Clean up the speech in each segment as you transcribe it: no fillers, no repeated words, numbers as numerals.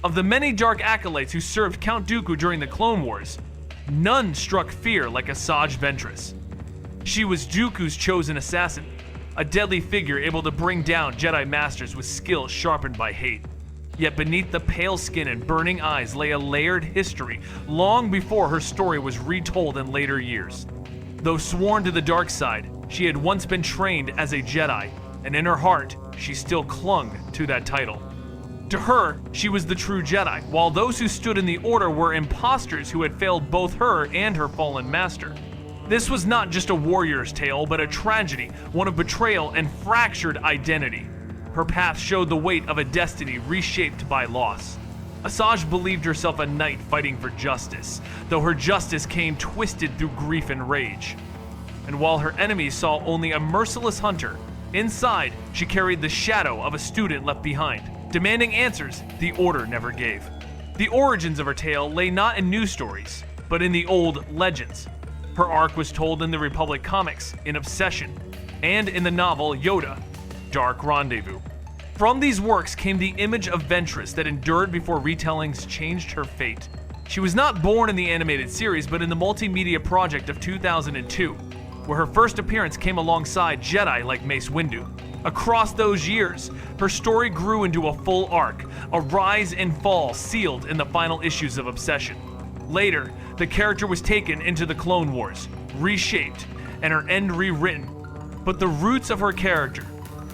Of the many dark acolytes who served Count Dooku during the Clone Wars, none struck fear like Asajj Ventress. She was Dooku's chosen assassin, a deadly figure able to bring down Jedi Masters with skill sharpened by hate. Yet beneath the pale skin and burning eyes lay a layered history long before her story was retold in later years. Though sworn to the dark side, she had once been trained as a Jedi, and in her heart, she still clung to that title. To her, she was the true Jedi, while those who stood in the Order were imposters who had failed both her and her fallen master. This was not just a warrior's tale, but a tragedy, one of betrayal and fractured identity. Her path showed the weight of a destiny reshaped by loss. Asajj believed herself a knight fighting for justice, though her justice came twisted through grief and rage. And while her enemies saw only a merciless hunter, inside she carried the shadow of a student left behind, demanding answers the Order never gave. The origins of her tale lay not in news stories, but in the old legends. Her arc was told in the Republic comics, in Obsession, and in the novel Yoda, Dark Rendezvous. From these works came the image of Ventress that endured before retellings changed her fate. She was not born in the animated series, but in the multimedia project of 2002, where her first appearance came alongside Jedi like Mace Windu. Across those years, her story grew into a full arc, a rise and fall sealed in the final issues of Obsession. Later, the character was taken into the Clone Wars, reshaped, and her end rewritten. But the roots of her character,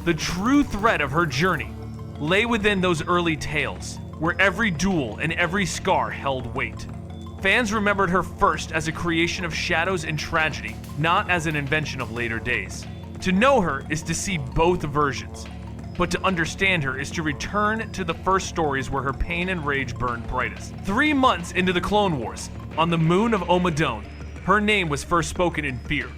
the true thread of her journey, lay within those early tales, where every duel and every scar held weight. Fans remembered her first as a creation of shadows and tragedy, not as an invention of later days. To know her is to see both versions, but to understand her is to return to the first stories where her pain and rage burned brightest. 3 months into the Clone Wars, on the moon of Omadone, her name was first spoken in fear.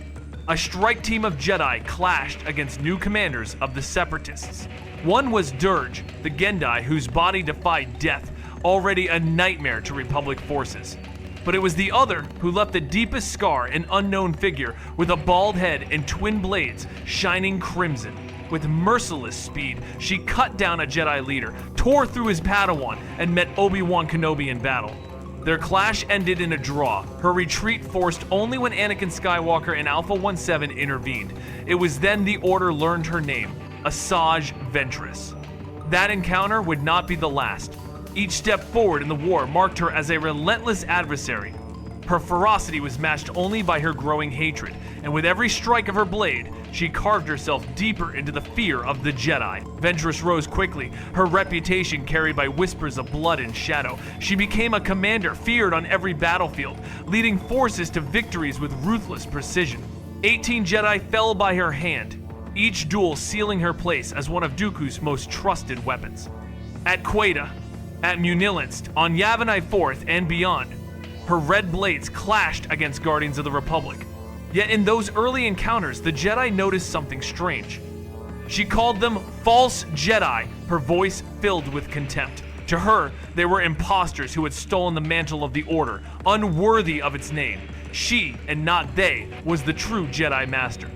A strike team of Jedi clashed against new commanders of the Separatists. One was Dirge, the Gendai whose body defied death, already a nightmare to Republic forces. But it was the other who left the deepest scar, an unknown figure with a bald head and twin blades shining crimson. With merciless speed, she cut down a Jedi leader, tore through his Padawan, and met Obi-Wan Kenobi in battle. Their clash ended in a draw, her retreat forced only when Anakin Skywalker and Alpha 17 intervened. It was then the Order learned her name, Asajj Ventress. That encounter would not be the last. Each step forward in the war marked her as a relentless adversary. Her ferocity was matched only by her growing hatred, and with every strike of her blade, she carved herself deeper into the fear of the Jedi. Ventress rose quickly, her reputation carried by whispers of blood and shadow. She became a commander feared on every battlefield, leading forces to victories with ruthless precision. 18 Jedi fell by her hand, each duel sealing her place as one of Dooku's most trusted weapons. At Quetta, at Munilinst, on Yavin 4th, and beyond, her red blades clashed against Guardians of the Republic. Yet in those early encounters, the Jedi noticed something strange. She called them false Jedi, her voice filled with contempt. To her, they were imposters who had stolen the mantle of the Order, unworthy of its name. She, and not they, was the true Jedi Master.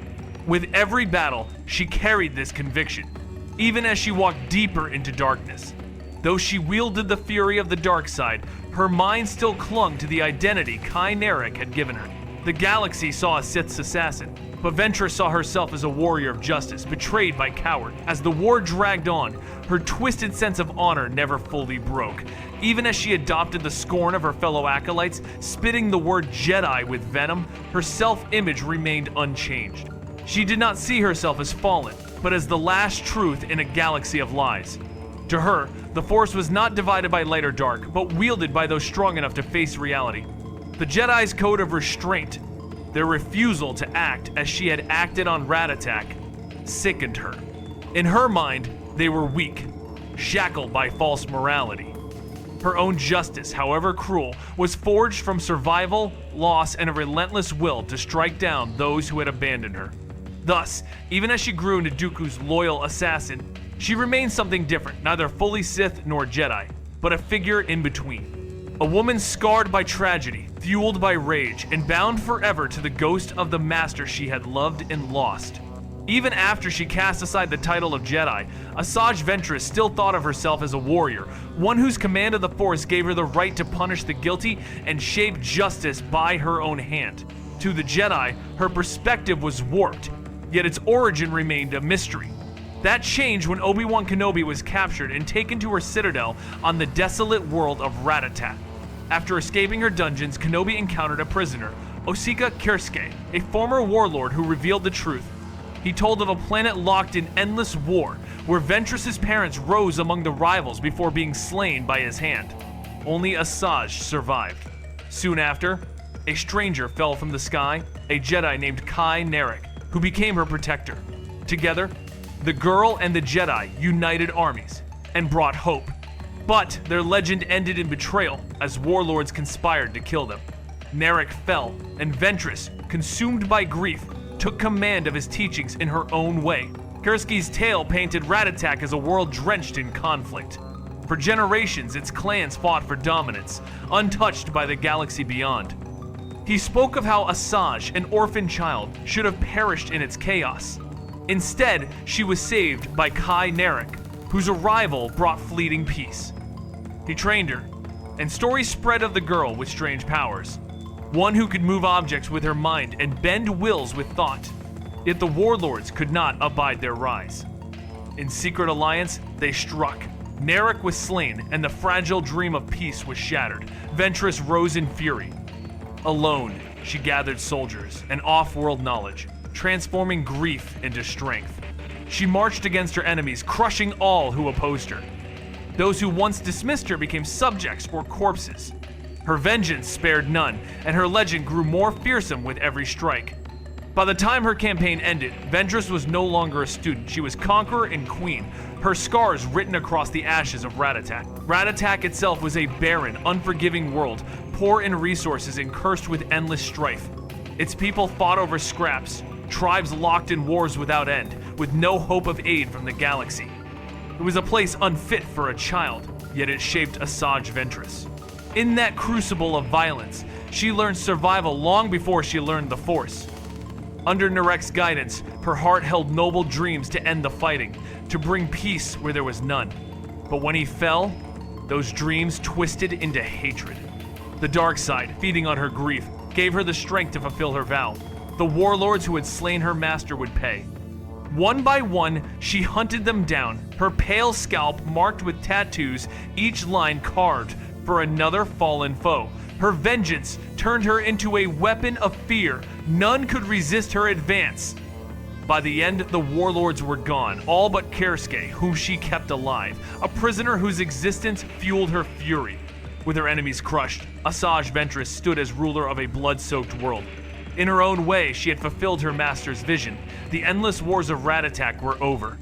With every battle, she carried this conviction, even as she walked deeper into darkness. Though she wielded the fury of the dark side, her mind still clung to the identity Ky Narec had given her. The galaxy saw a Sith's assassin, but Ventress saw herself as a warrior of justice, betrayed by coward. As the war dragged on, her twisted sense of honor never fully broke. Even as she adopted the scorn of her fellow acolytes, spitting the word Jedi with venom, her self-image remained unchanged. She did not see herself as fallen, but as the last truth in a galaxy of lies. To her, the Force was not divided by light or dark, but wielded by those strong enough to face reality. The Jedi's code of restraint, their refusal to act as she had acted on Rattatak, sickened her. In her mind, they were weak, shackled by false morality. Her own justice, however cruel, was forged from survival, loss, and a relentless will to strike down those who had abandoned her. Thus, even as she grew into Dooku's loyal assassin, she remained something different, neither fully Sith nor Jedi, but a figure in between. A woman scarred by tragedy, fueled by rage, and bound forever to the ghost of the master she had loved and lost. Even after she cast aside the title of Jedi, Asajj Ventress still thought of herself as a warrior, one whose command of the Force gave her the right to punish the guilty and shape justice by her own hand. To the Jedi, her perspective was warped, yet its origin remained a mystery. That changed when Obi-Wan Kenobi was captured and taken to her citadel on the desolate world of Rattatak. After escaping her dungeons, Kenobi encountered a prisoner, Osika Kirske, a former warlord who revealed the truth. He told of a planet locked in endless war, where Ventress's parents rose among the rivals before being slain by his hand. Only Asajj survived. Soon after, a stranger fell from the sky, a Jedi named Ky Narec, who became her protector. Together, the girl and the Jedi united armies and brought hope. But their legend ended in betrayal as warlords conspired to kill them. Narec fell, and Ventress, consumed by grief, took command of his teachings in her own way. Kirske's tale painted Rattatak as a world drenched in conflict. For generations, its clans fought for dominance, untouched by the galaxy beyond. He spoke of how Asajj, an orphan child, should have perished in its chaos. Instead, she was saved by Ky Narec, whose arrival brought fleeting peace. He trained her, and stories spread of the girl with strange powers. One who could move objects with her mind and bend wills with thought. Yet the warlords could not abide their rise. In secret alliance, they struck. Narec was slain, and the fragile dream of peace was shattered. Ventress rose in fury. Alone, she gathered soldiers and off-world knowledge, transforming grief into strength. She marched against her enemies, crushing all who opposed her. Those who once dismissed her became subjects or corpses. Her vengeance spared none, and her legend grew more fearsome with every strike. By the time her campaign ended, Ventress was no longer a student. She was conqueror and queen, her scars written across the ashes of Rattatak. Rattatak itself was a barren, unforgiving world, poor in resources and cursed with endless strife. Its people fought over scraps, tribes locked in wars without end, with no hope of aid from the galaxy. It was a place unfit for a child, yet it shaped Asajj Ventress. In that crucible of violence, she learned survival long before she learned the Force. Under Narec's guidance, her heart held noble dreams to end the fighting, to bring peace where there was none. But when he fell, those dreams twisted into hatred. The dark side, feeding on her grief, gave her the strength to fulfill her vow. The warlords who had slain her master would pay. One by one, she hunted them down, her pale scalp marked with tattoos, each line carved for another fallen foe. Her vengeance turned her into a weapon of fear. None could resist her advance. By the end, the warlords were gone, all but Kirske, whom she kept alive, a prisoner whose existence fueled her fury. With her enemies crushed, Asajj Ventress stood as ruler of a blood-soaked world. In her own way, she had fulfilled her master's vision. The endless wars of Rattatak were over.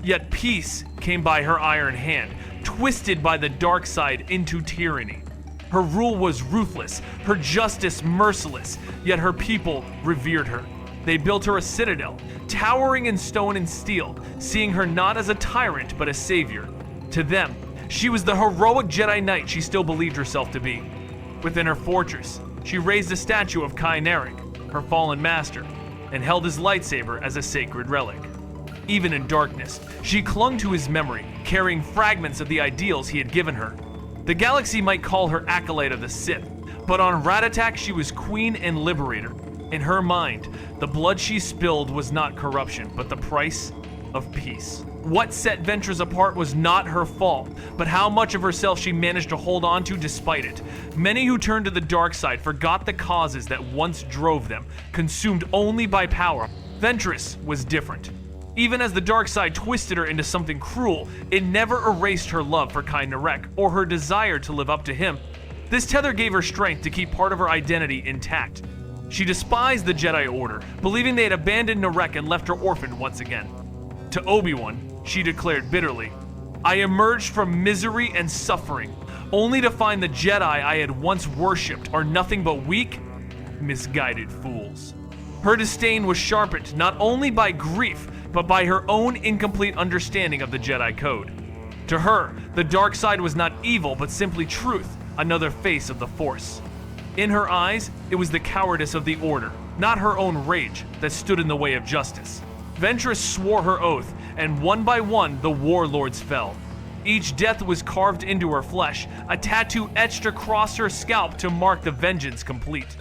Yet peace came by her iron hand, twisted by the dark side into tyranny. Her rule was ruthless, her justice merciless, yet her people revered her. They built her a citadel, towering in stone and steel, seeing her not as a tyrant but a savior. To them, she was the heroic Jedi Knight she still believed herself to be. Within her fortress, she raised a statue of Ky Narec, her fallen master, and held his lightsaber as a sacred relic. Even in darkness, she clung to his memory, carrying fragments of the ideals he had given her. The galaxy might call her acolyte of the Sith, but on Rattatak she was queen and liberator. In her mind, the blood she spilled was not corruption, but the price of peace. What set Ventress apart was not her fault, but how much of herself she managed to hold on to despite it. Many who turned to the dark side forgot the causes that once drove them, consumed only by power. Ventress was different. Even as the dark side twisted her into something cruel, it never erased her love for Ky Narec or her desire to live up to him. This tether gave her strength to keep part of her identity intact. She despised the Jedi Order, believing they had abandoned Narec and left her orphaned once again. To Obi-Wan, she declared bitterly, "I emerged from misery and suffering, only to find the Jedi I had once worshipped are nothing but weak, misguided fools." Her disdain was sharpened not only by grief, but by her own incomplete understanding of the Jedi Code. To her, the dark side was not evil, but simply truth, another face of the Force. In her eyes, it was the cowardice of the Order, not her own rage, that stood in the way of justice. Ventress swore her oath, and one by one the warlords fell. Each death was carved into her flesh, a tattoo etched across her scalp to mark the vengeance complete.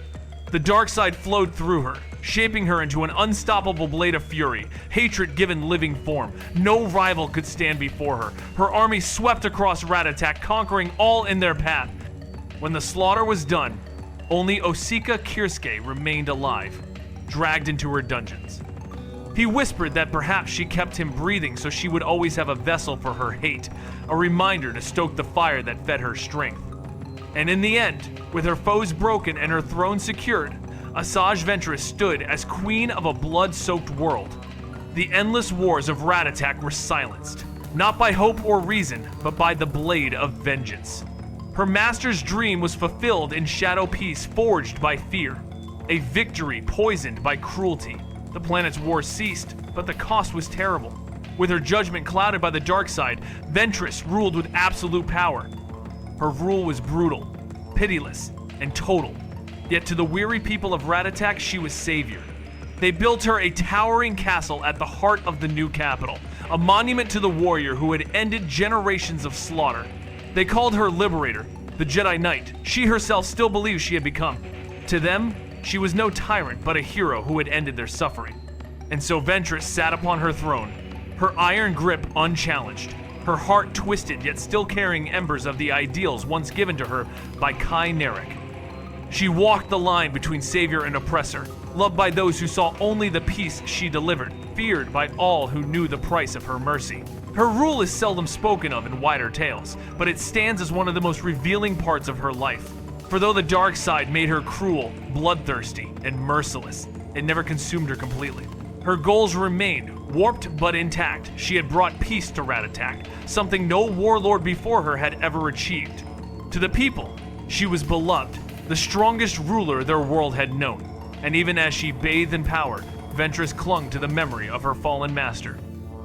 The dark side flowed through her, shaping her into an unstoppable blade of fury, hatred given living form. No rival could stand before her. Her army swept across Rattatak, conquering all in their path. When the slaughter was done, only Osika Kirske remained alive, dragged into her dungeons. He whispered that perhaps she kept him breathing so she would always have a vessel for her hate, a reminder to stoke the fire that fed her strength. And in the end, with her foes broken and her throne secured, Asajj Ventress stood as queen of a blood-soaked world. The endless wars of Rattatak were silenced, not by hope or reason, but by the blade of vengeance. Her master's dream was fulfilled in shadow peace forged by fear, a victory poisoned by cruelty. The planet's war ceased, but the cost was terrible. With her judgment clouded by the dark side, Ventress ruled with absolute power. Her rule was brutal, pitiless, and total. Yet to the weary people of Rattatak, she was savior. They built her a towering castle at the heart of the new capital, a monument to the warrior who had ended generations of slaughter. They called her Liberator, the Jedi Knight she herself still believed she had become. To them, she was no tyrant, but a hero who had ended their suffering. And so Ventress sat upon her throne, her iron grip unchallenged, her heart twisted yet still carrying embers of the ideals once given to her by Ky Narec. She walked the line between savior and oppressor, loved by those who saw only the peace she delivered, feared by all who knew the price of her mercy. Her rule is seldom spoken of in wider tales, but it stands as one of the most revealing parts of her life. For though the dark side made her cruel, bloodthirsty, and merciless, it never consumed her completely. Her goals remained, warped but intact. She had brought peace to Rattatak, something no warlord before her had ever achieved. To the people, she was beloved, the strongest ruler their world had known. And even as she bathed in power, Ventress clung to the memory of her fallen master.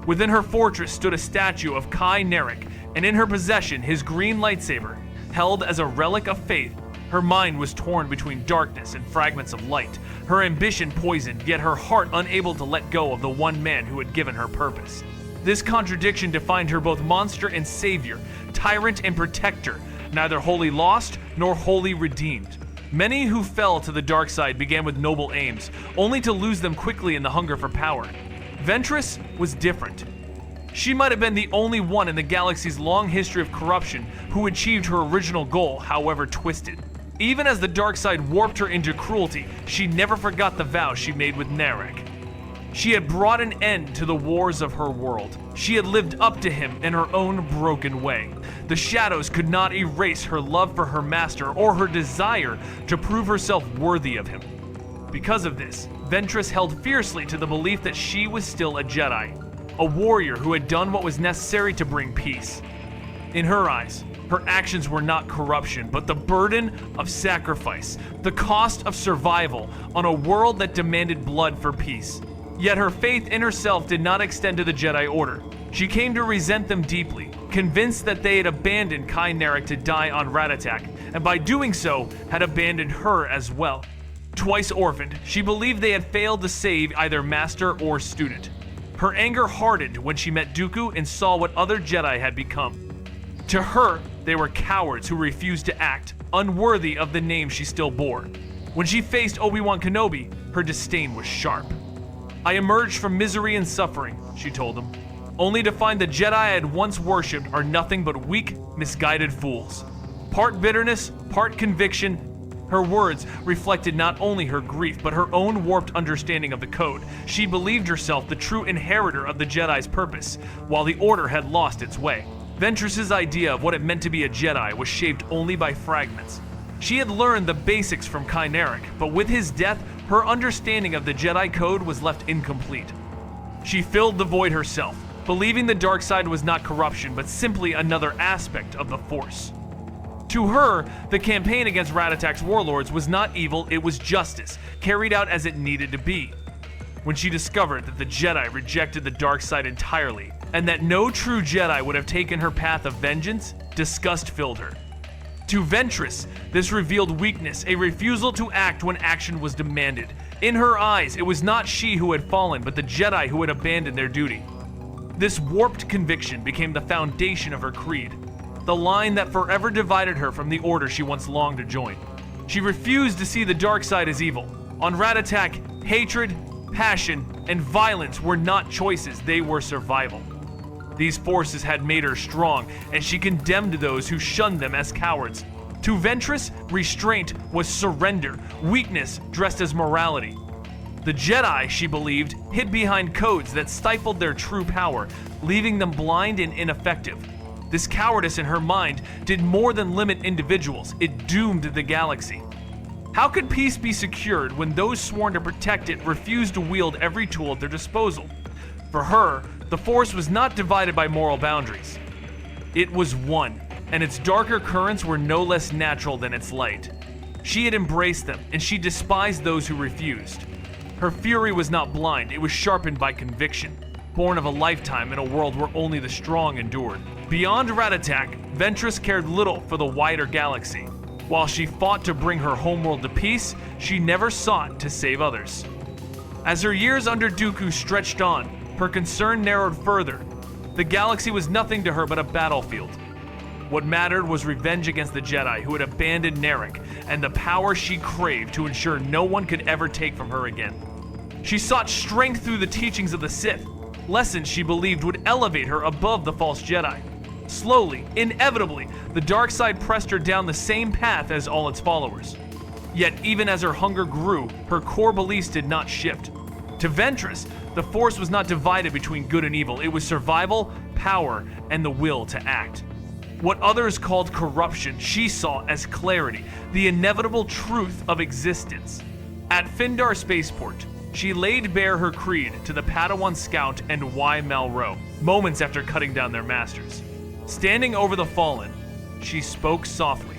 Within her fortress stood a statue of Ky Narec, and in her possession his green lightsaber, held as a relic of faith. Her mind was torn between darkness and fragments of light, her ambition poisoned, yet her heart unable to let go of the one man who had given her purpose. This contradiction defined her both monster and savior, tyrant and protector, neither wholly lost nor wholly redeemed. Many who fell to the dark side began with noble aims, only to lose them quickly in the hunger for power. Ventress was different. She might have been the only one in the galaxy's long history of corruption who achieved her original goal, however twisted. Even as the dark side warped her into cruelty, she never forgot the vow she made with Narec. She had brought an end to the wars of her world. She had lived up to him in her own broken way. The shadows could not erase her love for her master or her desire to prove herself worthy of him. Because of this, Ventress held fiercely to the belief that she was still a Jedi, a warrior who had done what was necessary to bring peace. In her eyes, her actions were not corruption, but the burden of sacrifice, the cost of survival on a world that demanded blood for peace. Yet her faith in herself did not extend to the Jedi Order. She came to resent them deeply, convinced that they had abandoned Ky Narec to die on Rattatak, and by doing so, had abandoned her as well. Twice orphaned, she believed they had failed to save either master or student. Her anger hardened when she met Dooku and saw what other Jedi had become. To her, they were cowards who refused to act, unworthy of the name she still bore. When she faced Obi-Wan Kenobi, her disdain was sharp. "I emerged from misery and suffering," she told him, "only to find the Jedi I had once worshipped are nothing but weak, misguided fools." Part bitterness, part conviction, her words reflected not only her grief, but her own warped understanding of the code. She believed herself the true inheritor of the Jedi's purpose, while the Order had lost its way. Ventress's idea of what it meant to be a Jedi was shaped only by fragments. She had learned the basics from Ky Narec, but with his death, her understanding of the Jedi Code was left incomplete. She filled the void herself, believing the dark side was not corruption, but simply another aspect of the Force. To her, the campaign against Rattatak's warlords was not evil, it was justice, carried out as it needed to be. When she discovered that the Jedi rejected the dark side entirely, and that no true Jedi would have taken her path of vengeance, disgust filled her. To Ventress, this revealed weakness, a refusal to act when action was demanded. In her eyes, it was not she who had fallen, but the Jedi who had abandoned their duty. This warped conviction became the foundation of her creed, the line that forever divided her from the order she once longed to join. She refused to see the dark side as evil. On Rattatak, hatred, passion, and violence were not choices, they were survival. These forces had made her strong, and she condemned those who shunned them as cowards. To Ventress, restraint was surrender, weakness dressed as morality. The Jedi, she believed, hid behind codes that stifled their true power, leaving them blind and ineffective. This cowardice in her mind did more than limit individuals, it doomed the galaxy. How could peace be secured when those sworn to protect it refused to wield every tool at their disposal? For her, the Force was not divided by moral boundaries. It was one, and its darker currents were no less natural than its light. She had embraced them, and she despised those who refused. Her fury was not blind, it was sharpened by conviction, born of a lifetime in a world where only the strong endured. Beyond Rattatak, Ventress cared little for the wider galaxy. While she fought to bring her homeworld to peace, she never sought to save others. As her years under Dooku stretched on, her concern narrowed further. The galaxy was nothing to her but a battlefield. What mattered was revenge against the Jedi who had abandoned Narec, and the power she craved to ensure no one could ever take from her again. She sought strength through the teachings of the Sith, lessons she believed would elevate her above the false Jedi. Slowly, inevitably, the dark side pressed her down the same path as all its followers. Yet even as her hunger grew, her core beliefs did not shift. To Ventress, the Force was not divided between good and evil. It was survival, power, and the will to act. What others called corruption, she saw as clarity, the inevitable truth of existence. At Findar Spaceport, she laid bare her creed to the Padawan Scout and Y. Malro, moments after cutting down their masters. Standing over the fallen, she spoke softly.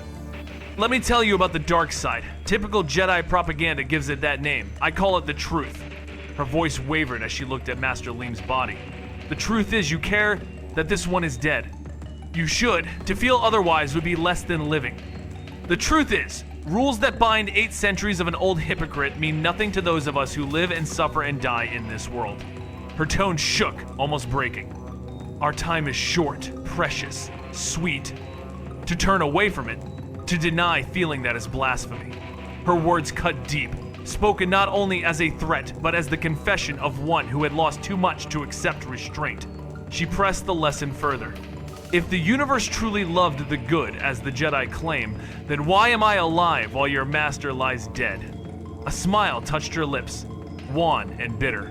Let me tell you about the dark side. Typical Jedi propaganda gives it that name. I call it the truth. Her voice wavered as she looked at Master Liam's body. The truth is, you care that this one is dead. You should. To feel otherwise would be less than living. The truth is, rules that bind 8 centuries of an old hypocrite mean nothing to those of us who live and suffer and die in this world. Her tone shook, almost breaking. Our time is short, precious, sweet. To turn away from it, to deny feeling that is blasphemy. Her words cut deep, spoken not only as a threat, but as the confession of one who had lost too much to accept restraint. She pressed the lesson further. If the universe truly loved the good, as the Jedi claim, then why am I alive while your master lies dead? A smile touched her lips, wan and bitter.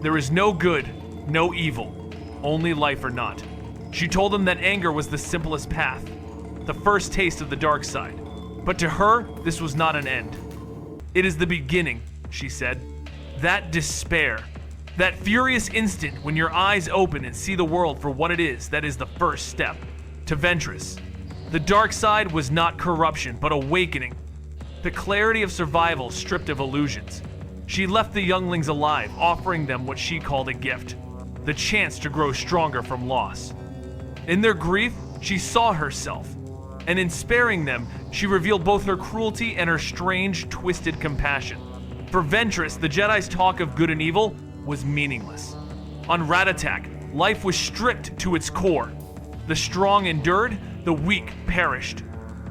There is no good, no evil, only life or not. She told them that anger was the simplest path, the first taste of the dark side. But to her, this was not an end. It is the beginning, she said. That despair, that furious instant when your eyes open and see the world for what it is, that is the first step. To Ventress, the dark side was not corruption, but awakening. The clarity of survival stripped of illusions. She left the younglings alive, offering them what she called a gift, the chance to grow stronger from loss. In their grief, she saw herself, and in sparing them, she revealed both her cruelty and her strange, twisted compassion. For Ventress, the Jedi's talk of good and evil was meaningless. On Rattatak, life was stripped to its core. The strong endured, the weak perished.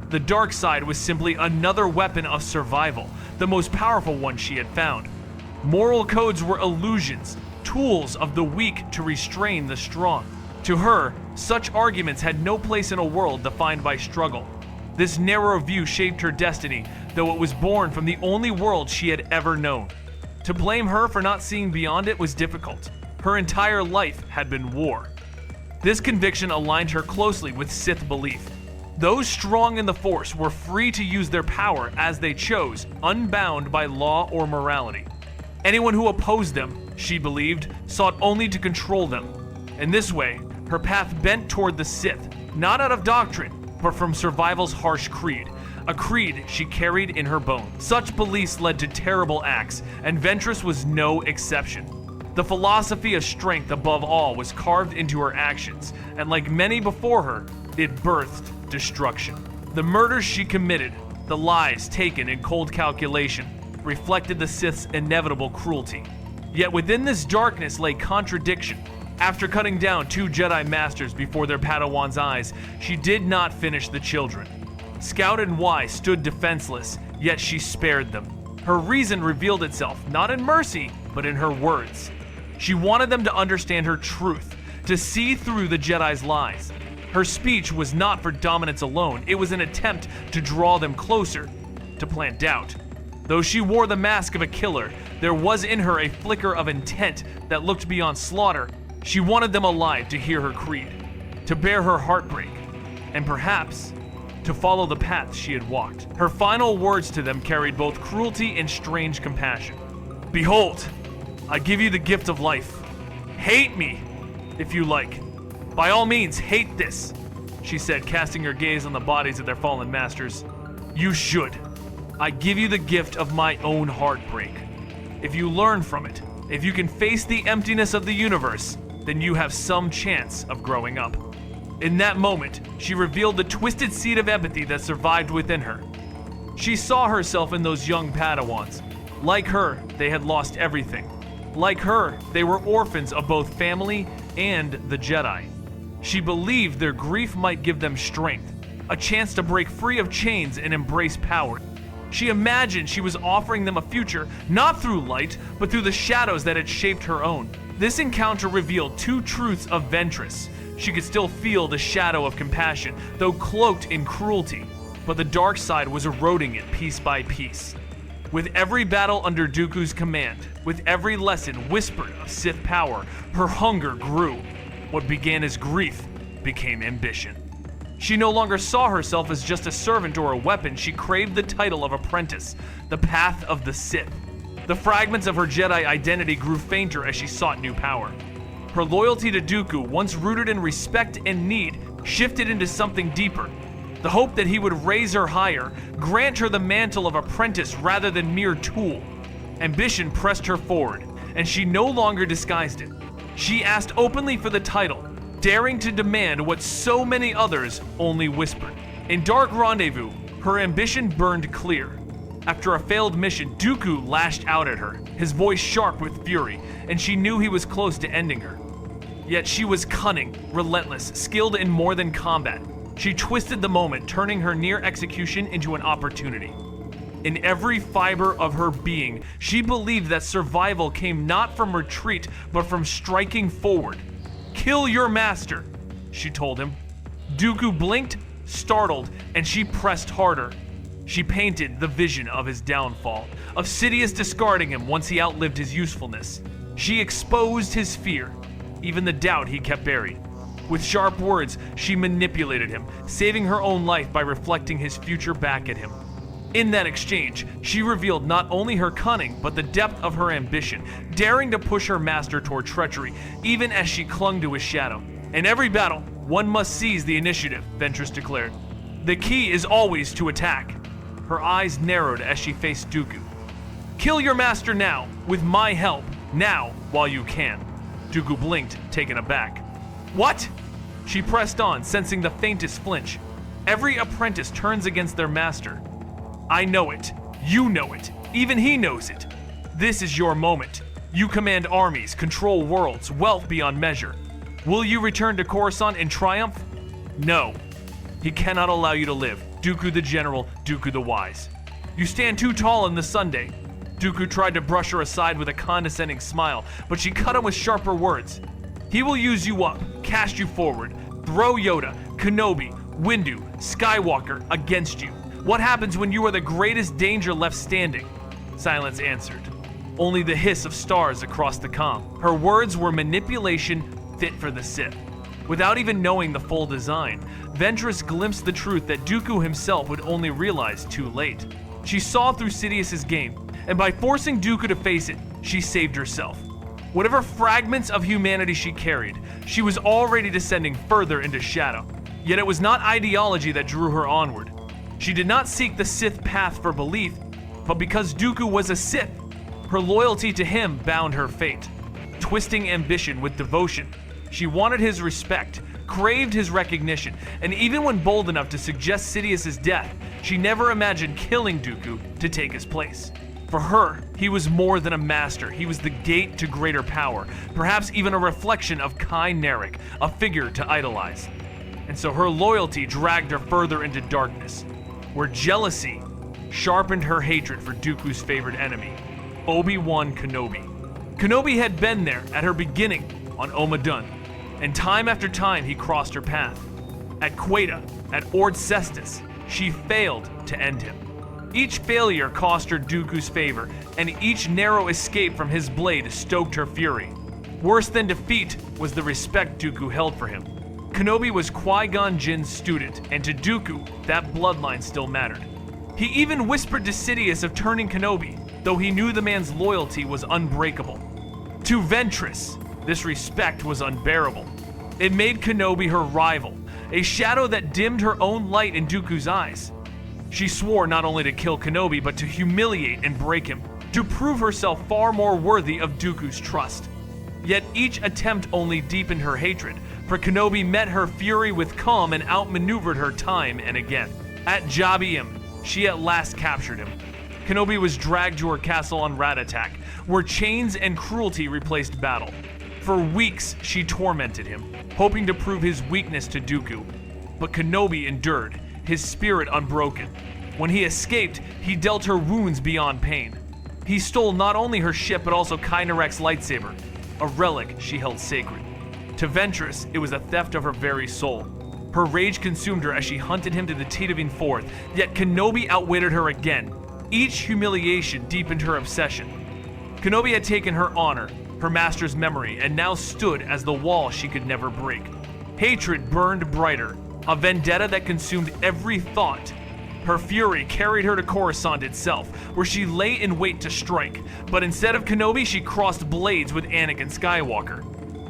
The dark side was simply another weapon of survival, the most powerful one she had found. Moral codes were illusions, tools of the weak to restrain the strong. To her, such arguments had no place in a world defined by struggle. This narrow view shaped her destiny, though it was born from the only world she had ever known. To blame her for not seeing beyond it was difficult. Her entire life had been war. This conviction aligned her closely with Sith belief. Those strong in the Force were free to use their power as they chose, unbound by law or morality. Anyone who opposed them, she believed, sought only to control them. In this way, her path bent toward the Sith, not out of doctrine, but from survival's harsh creed, a creed she carried in her bones. Such beliefs led to terrible acts, and Ventress was no exception. The philosophy of strength above all was carved into her actions, and like many before her, it birthed destruction. The murders she committed, the lives taken in cold calculation, reflected the Sith's inevitable cruelty. Yet within this darkness lay contradiction. After cutting down 2 Jedi Masters before their Padawan's eyes, she did not finish the children. Scout and Y stood defenseless, yet she spared them. Her reason revealed itself, not in mercy, but in her words. She wanted them to understand her truth, to see through the Jedi's lies. Her speech was not for dominance alone, it was an attempt to draw them closer, to plant doubt. Though she wore the mask of a killer, there was in her a flicker of intent that looked beyond slaughter. She wanted them alive to hear her creed, to bear her heartbreak, and perhaps to follow the path she had walked. Her final words to them carried both cruelty and strange compassion. "Behold, I give you the gift of life. Hate me, if you like. By all means, hate this," she said, casting her gaze on the bodies of their fallen masters. "You should. I give you the gift of my own heartbreak. If you learn from it, if you can face the emptiness of the universe, then you have some chance of growing up." In that moment, she revealed the twisted seed of empathy that survived within her. She saw herself in those young Padawans. Like her, they had lost everything. Like her, they were orphans of both family and the Jedi. She believed their grief might give them strength, a chance to break free of chains and embrace power. She imagined she was offering them a future, not through light, but through the shadows that had shaped her own. This encounter revealed 2 truths of Ventress. She could still feel the shadow of compassion, though cloaked in cruelty, but the dark side was eroding it piece by piece. With every battle under Dooku's command, with every lesson whispered of Sith power, her hunger grew. What began as grief became ambition. She no longer saw herself as just a servant or a weapon. She craved the title of apprentice, the path of the Sith. The fragments of her Jedi identity grew fainter as she sought new power. Her loyalty to Dooku, once rooted in respect and need, shifted into something deeper. The hope that he would raise her higher, grant her the mantle of apprentice rather than mere tool. Ambition pressed her forward, and she no longer disguised it. She asked openly for the title, daring to demand what so many others only whispered. In Dark Rendezvous, her ambition burned clear. After a failed mission, Dooku lashed out at her, his voice sharp with fury, and she knew he was close to ending her. Yet she was cunning, relentless, skilled in more than combat. She twisted the moment, turning her near execution into an opportunity. In every fiber of her being, she believed that survival came not from retreat, but from striking forward. "Kill your master," she told him. Dooku blinked, startled, and she pressed harder. She painted the vision of his downfall, of Sidious discarding him once he outlived his usefulness. She exposed his fear, even the doubt he kept buried. With sharp words, she manipulated him, saving her own life by reflecting his future back at him. In that exchange, she revealed not only her cunning, but the depth of her ambition, daring to push her master toward treachery, even as she clung to his shadow. In every battle, one must seize the initiative, Ventress declared. The key is always to attack. Her eyes narrowed as she faced Dooku. "Kill your master now, with my help, now, while you can." Dooku blinked, taken aback. "What?" She pressed on, sensing the faintest flinch. Every apprentice turns against their master. "I know it. You know it. Even he knows it. This is your moment. You command armies, control worlds, wealth beyond measure. Will you return to Coruscant in triumph? No. He cannot allow you to live. Dooku the General, Dooku the Wise. You stand too tall in the Sunday." Dooku tried to brush her aside with a condescending smile, but she cut him with sharper words. "He will use you up, cast you forward, throw Yoda, Kenobi, Windu, Skywalker against you. What happens when you are the greatest danger left standing?" Silence answered. Only the hiss of stars across the comm. Her words were manipulation fit for the Sith. Without even knowing the full design, Ventress glimpsed the truth that Dooku himself would only realize too late. She saw through Sidious's game, and by forcing Dooku to face it, she saved herself. Whatever fragments of humanity she carried, she was already descending further into shadow. Yet it was not ideology that drew her onward. She did not seek the Sith path for belief, but because Dooku was a Sith, her loyalty to him bound her fate. Twisting ambition with devotion, she wanted his respect, craved his recognition, and even when bold enough to suggest Sidious's death, she never imagined killing Dooku to take his place. For her, he was more than a master. He was the gate to greater power, perhaps even a reflection of Ky Narec, a figure to idolize. And so her loyalty dragged her further into darkness, where jealousy sharpened her hatred for Dooku's favorite enemy, Obi-Wan Kenobi. Kenobi had been there at her beginning on Omadun, and time after time he crossed her path. At Queta, at Ord Cestus, she failed to end him. Each failure cost her Dooku's favor, and each narrow escape from his blade stoked her fury. Worse than defeat was the respect Dooku held for him. Kenobi was Qui-Gon Jinn's student, and to Dooku, that bloodline still mattered. He even whispered to Sidious of turning Kenobi, though he knew the man's loyalty was unbreakable. To Ventress, this respect was unbearable. It made Kenobi her rival, a shadow that dimmed her own light in Dooku's eyes. She swore not only to kill Kenobi, but to humiliate and break him, to prove herself far more worthy of Dooku's trust. Yet each attempt only deepened her hatred, for Kenobi met her fury with calm and outmaneuvered her time and again. At Jabiim, she at last captured him. Kenobi was dragged to her castle on Rattatak, where chains and cruelty replaced battle. For weeks, she tormented him, hoping to prove his weakness to Dooku. But Kenobi endured, his spirit unbroken. When he escaped, he dealt her wounds beyond pain. He stole not only her ship, but also Ky Narec's lightsaber, a relic she held sacred. To Ventress, it was a theft of her very soul. Her rage consumed her as she hunted him to the Tatooine Forth, yet Kenobi outwitted her again. Each humiliation deepened her obsession. Kenobi had taken her honor, her master's memory, and now stood as the wall she could never break. Hatred burned brighter, a vendetta that consumed every thought. Her fury carried her to Coruscant itself, where she lay in wait to strike, but instead of Kenobi, she crossed blades with Anakin Skywalker.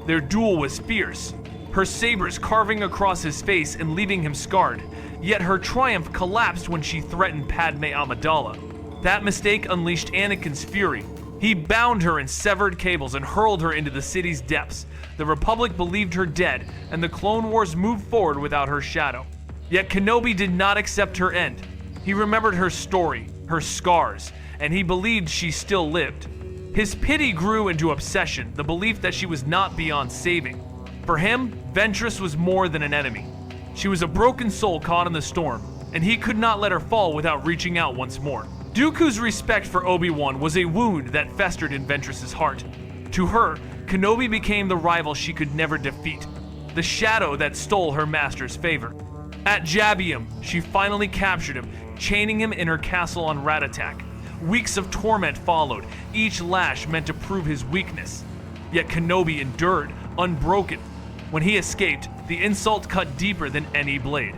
Their duel was fierce, her sabers carving across his face and leaving him scarred, yet her triumph collapsed when she threatened Padme Amidala. That mistake unleashed Anakin's fury. He bound her in severed cables and hurled her into the city's depths. The Republic believed her dead, and the Clone Wars moved forward without her shadow. Yet Kenobi did not accept her end. He remembered her story, her scars, and he believed she still lived. His pity grew into obsession, the belief that she was not beyond saving. For him, Ventress was more than an enemy. She was a broken soul caught in the storm, and he could not let her fall without reaching out once more. Dooku's respect for Obi-Wan was a wound that festered in Ventress's heart. To her, Kenobi became the rival she could never defeat, the shadow that stole her master's favor. At Jabiim, she finally captured him, chaining him in her castle on Rattatak. Weeks of torment followed, each lash meant to prove his weakness. Yet Kenobi endured, unbroken. When he escaped, the insult cut deeper than any blade.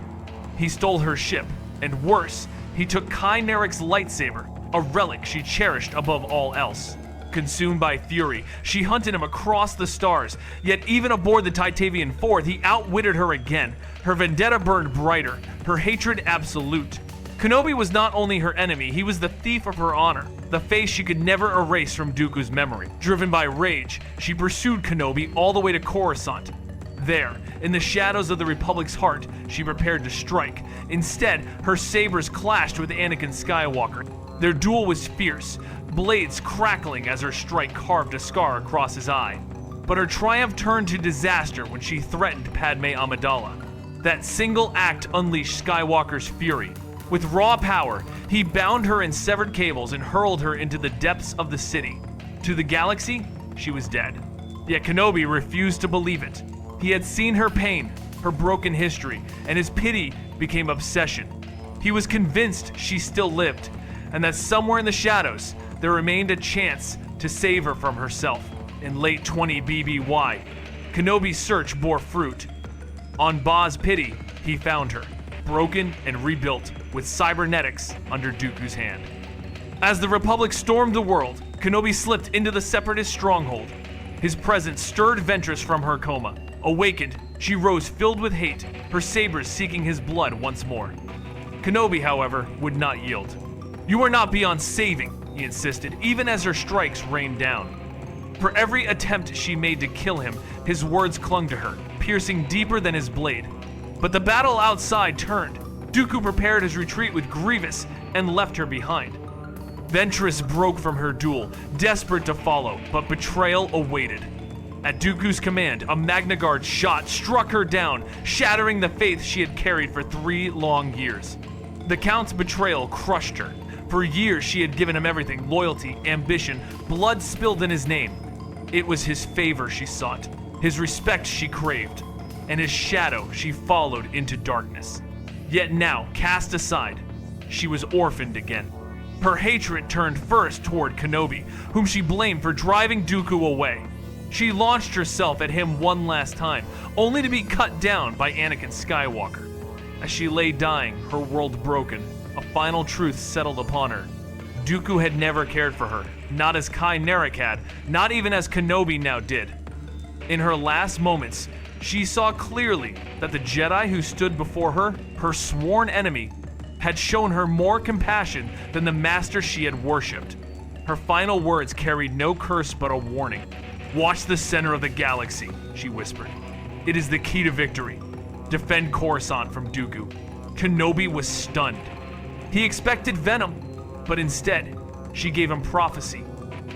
He stole her ship, and worse, he took Ky Narec's lightsaber, a relic she cherished above all else. Consumed by fury, she hunted him across the stars, yet even aboard the Tatooine Forth, he outwitted her again. Her vendetta burned brighter, her hatred absolute. Kenobi was not only her enemy, he was the thief of her honor, the face she could never erase from Dooku's memory. Driven by rage, she pursued Kenobi all the way to Coruscant. There, in the shadows of the Republic's heart, she prepared to strike. Instead, her sabers clashed with Anakin Skywalker. Their duel was fierce, blades crackling as her strike carved a scar across his eye. But her triumph turned to disaster when she threatened Padme Amidala. That single act unleashed Skywalker's fury. With raw power, he bound her in severed cables and hurled her into the depths of the city. To the galaxy, she was dead. Yet Kenobi refused to believe it. He had seen her pain, her broken history, and his pity became obsession. He was convinced she still lived, and that somewhere in the shadows, there remained a chance to save her from herself. In late 20 BBY, Kenobi's search bore fruit. On Ba's pity, he found her, broken and rebuilt, with cybernetics under Dooku's hand. As the Republic stormed the world, Kenobi slipped into the Separatist stronghold. His presence stirred Ventress from her coma. Awakened, she rose filled with hate, her sabers seeking his blood once more. Kenobi, however, would not yield. "You are not beyond saving," he insisted, even as her strikes rained down. For every attempt she made to kill him, his words clung to her, piercing deeper than his blade. But the battle outside turned. Dooku prepared his retreat with Grievous and left her behind. Ventress broke from her duel, desperate to follow, but betrayal awaited. At Dooku's command, a Magna Guard shot struck her down, shattering the faith she had carried for 3 long years. The Count's betrayal crushed her. For years she had given him everything: loyalty, ambition, blood spilled in his name. It was his favor she sought, his respect she craved, and his shadow she followed into darkness. Yet now, cast aside, she was orphaned again. Her hatred turned first toward Kenobi, whom she blamed for driving Dooku away. She launched herself at him one last time, only to be cut down by Anakin Skywalker. As she lay dying, her world broken, a final truth settled upon her. Dooku had never cared for her, not as Ky Narec had, not even as Kenobi now did. In her last moments, she saw clearly that the Jedi who stood before her, her sworn enemy, had shown her more compassion than the master she had worshipped. Her final words carried no curse but a warning. "Watch the center of the galaxy," she whispered. "It is the key to victory. Defend Coruscant from Dooku." Kenobi was stunned. He expected venom, but instead, she gave him prophecy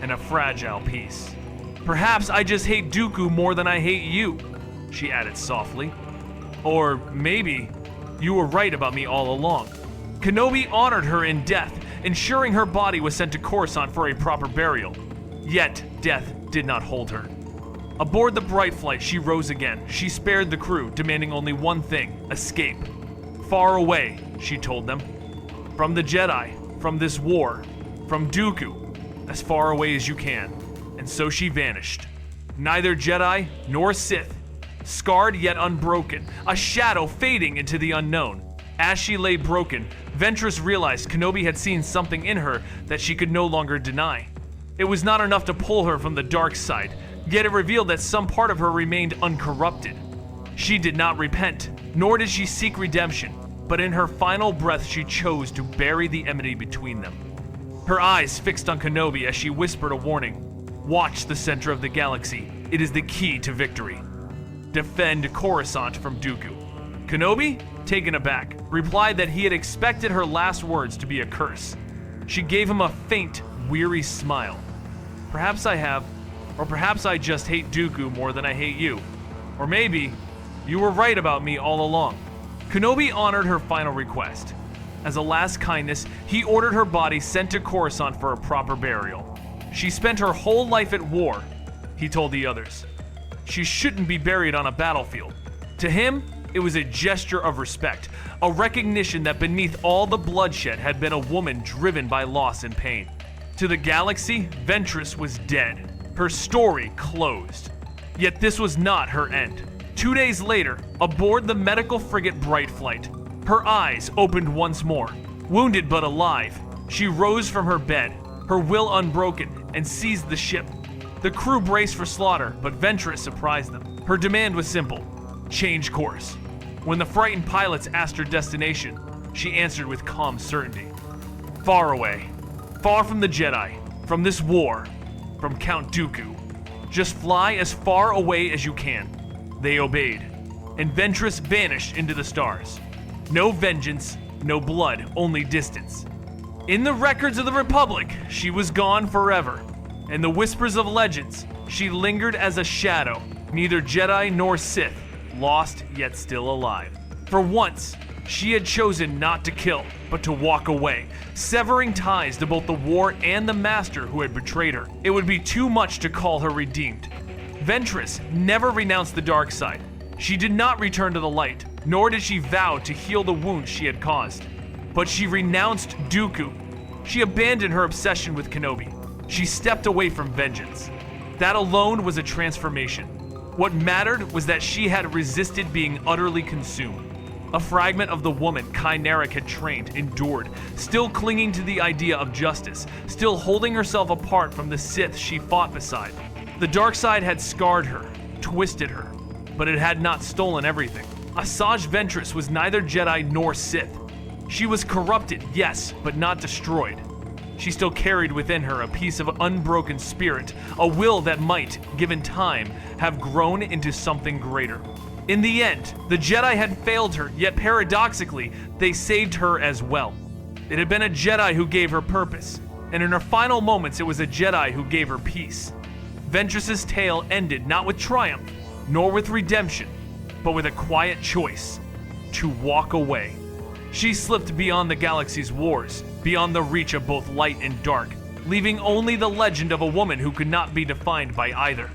and a fragile peace. "Perhaps I just hate Dooku more than I hate you," she added softly. "Or maybe you were right about me all along." Kenobi honored her in death, ensuring her body was sent to Coruscant for a proper burial. Yet, death did not hold her. Aboard the Bright Flight, she rose again. She spared the crew, demanding only one thing: escape. "Far away," she told them. "From the Jedi, from this war, from Dooku, as far away as you can." And so she vanished. Neither Jedi nor Sith, scarred yet unbroken, a shadow fading into the unknown. As she lay broken, Ventress realized Kenobi had seen something in her that she could no longer deny. It was not enough to pull her from the dark side, yet it revealed that some part of her remained uncorrupted. She did not repent, nor did she seek redemption, but in her final breath she chose to bury the enmity between them. Her eyes fixed on Kenobi as she whispered a warning: "Watch the center of the galaxy. It is the key to victory. Defend Coruscant from Dooku." Kenobi, taken aback, replied that he had expected her last words to be a curse. She gave him a faint, weary smile. "Perhaps I have, or perhaps I just hate Dooku more than I hate you. Or maybe you were right about me all along." Kenobi honored her final request. As a last kindness, he ordered her body sent to Coruscant for a proper burial. She spent her whole life at war, he told the others. She shouldn't be buried on a battlefield. To him, it was a gesture of respect, a recognition that beneath all the bloodshed had been a woman driven by loss and pain. To the galaxy, Ventress was dead. Her story closed. Yet this was not her end. 2 days later, aboard the medical frigate Bright Flight, her eyes opened once more. Wounded but alive, she rose from her bed, her will unbroken, and seized the ship. The crew braced for slaughter, but Ventress surprised them. Her demand was simple: change course. When the frightened pilots asked her destination, she answered with calm certainty: "Far away. Far from the Jedi, from this war, from Count Dooku. Just fly as far away as you can." They obeyed, and Ventress vanished into the stars. No vengeance, no blood, only distance. In the records of the Republic, she was gone forever. In the whispers of legends, she lingered as a shadow, neither Jedi nor Sith, lost yet still alive. For once, she had chosen not to kill, but to walk away, severing ties to both the war and the master who had betrayed her. It would be too much to call her redeemed. Ventress never renounced the dark side. She did not return to the light, nor did she vow to heal the wounds she had caused. But she renounced Dooku. She abandoned her obsession with Kenobi. She stepped away from vengeance. That alone was a transformation. What mattered was that she had resisted being utterly consumed. A fragment of the woman Ky Narec had trained, endured, still clinging to the idea of justice, still holding herself apart from the Sith she fought beside. The dark side had scarred her, twisted her, but it had not stolen everything. Asajj Ventress was neither Jedi nor Sith. She was corrupted, yes, but not destroyed. She still carried within her a piece of unbroken spirit, a will that might, given time, have grown into something greater. In the end, the Jedi had failed her, yet paradoxically, they saved her as well. It had been a Jedi who gave her purpose, and in her final moments it was a Jedi who gave her peace. Ventress's tale ended not with triumph, nor with redemption, but with a quiet choice: to walk away. She slipped beyond the galaxy's wars, beyond the reach of both light and dark, leaving only the legend of a woman who could not be defined by either.